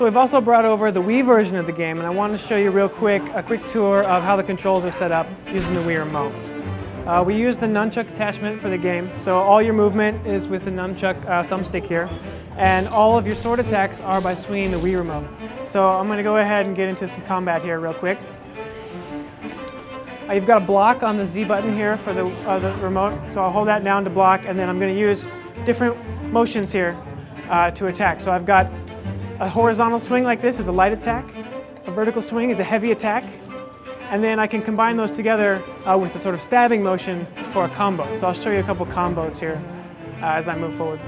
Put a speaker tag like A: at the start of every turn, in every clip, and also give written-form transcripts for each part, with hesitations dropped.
A: So we've also brought over the Wii version of the game, and I wanted to show you a quick tour of how the controls are set up using the Wii remote. We use the nunchuck attachment for the game, so all your movement is with the nunchuck thumbstick here, and all of your sword attacks are by swinging the Wii remote. So I'm going to go ahead and get into some combat here real quick. You've got a block on the Z button here for the remote, so I'll hold that down to block, and then I'm going to use different motions here to attack. So I've got a horizontal swing like this is a light attack, a vertical swing is a heavy attack, and then I can combine those together with a sort of stabbing motion for a combo. So I'll show you a couple combos here as I move forward.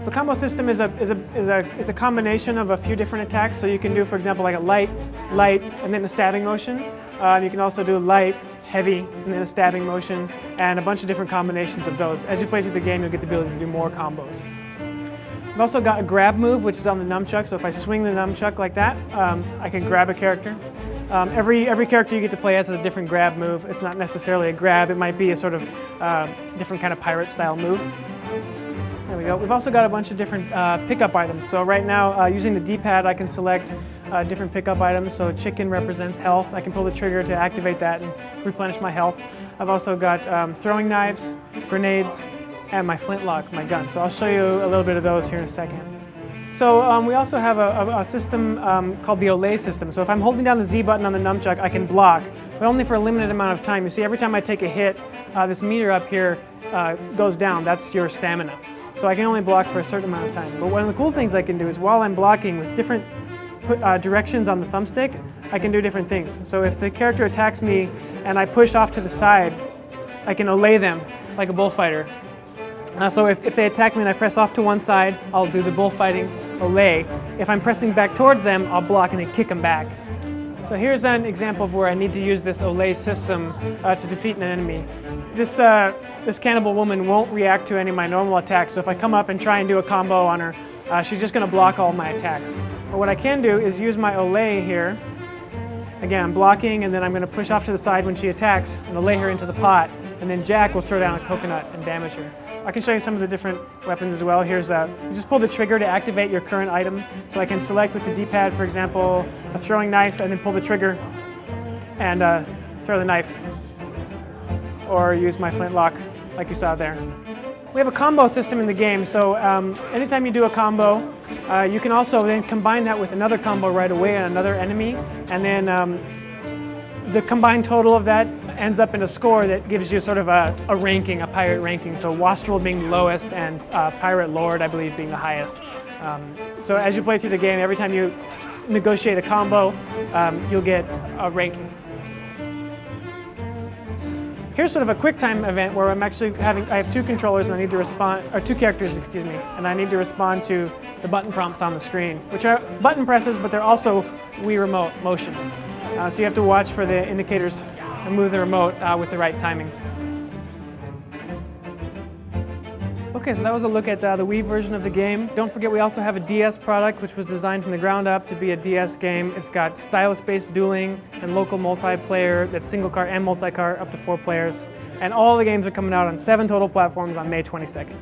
A: The combo system is a combination of a few different attacks. So you can do, for example, like a light, and then a stabbing motion. You can also do light, heavy, and then a stabbing motion, and a bunch of different combinations of those. As you play through the game, you'll get the ability to do more combos. I've also got a grab move, which is on the nunchuck. So if I swing the nunchuck like that, I can grab a character. Every character you get to play as has a different grab move. It's not necessarily a grab. It might be a sort of different kind of pirate-style move. There we go. We've also got a bunch of different pickup items. So right now, using the D-pad, I can select different pickup items. So chicken represents health. I can pull the trigger to activate that and replenish my health. I've also got throwing knives, grenades, and my flintlock, my gun. So I'll show you a little bit of those here in a second. So we also have a system called the Olay system. So if I'm holding down the Z button on the nunchuck, I can block, but only for a limited amount of time. You see, every time I take a hit, this meter up here goes down. That's your stamina. So I can only block for a certain amount of time. But one of the cool things I can do is while I'm blocking with different directions on the thumbstick, I can do different things. So if the character attacks me and I push off to the side, I can Olay them like a bullfighter. So if they attack me and I press off to one side, I'll do the bullfighting Olay. If I'm pressing back towards them, I'll block and then kick them back. So here's an example of where I need to use this Olay system to defeat an enemy. This cannibal woman won't react to any of my normal attacks, so if I come up and try and do a combo on her, she's just going to block all my attacks. But what I can do is use my Olay here. Again, I'm blocking, and then I'm going to push off to the side when she attacks and Olay her into the pot, and then Jack will throw down a coconut and damage her. I can show you some of the different weapons as well. Here's you just pull the trigger to activate your current item. So I can select with the D-pad, for example, a throwing knife, and then pull the trigger and throw the knife. Or use my flintlock like you saw there. We have a combo system in the game, so anytime you do a combo, you can also then combine that with another combo right away on another enemy, and then the combined total of that ends up in a score that gives you sort of a ranking, a pirate ranking. So Wastrel being the lowest and Pirate Lord, I believe, being the highest. So as you play through the game, every time you negotiate a combo, you'll get a ranking. Here's sort of a quick time event where I'm actually I have two controllers and I need to respond, or two characters, excuse me, and I need to respond to the button prompts on the screen, which are button presses, but they're also Wii remote motions. So you have to watch for the indicators and move the remote with the right timing. Okay, so that was a look at the Wii version of the game. Don't forget we also have a DS product which was designed from the ground up to be a DS game. It's got stylus-based dueling and local multiplayer that's single car and multi-car up to 4 players. And all the games are coming out on 7 total platforms on May 22nd.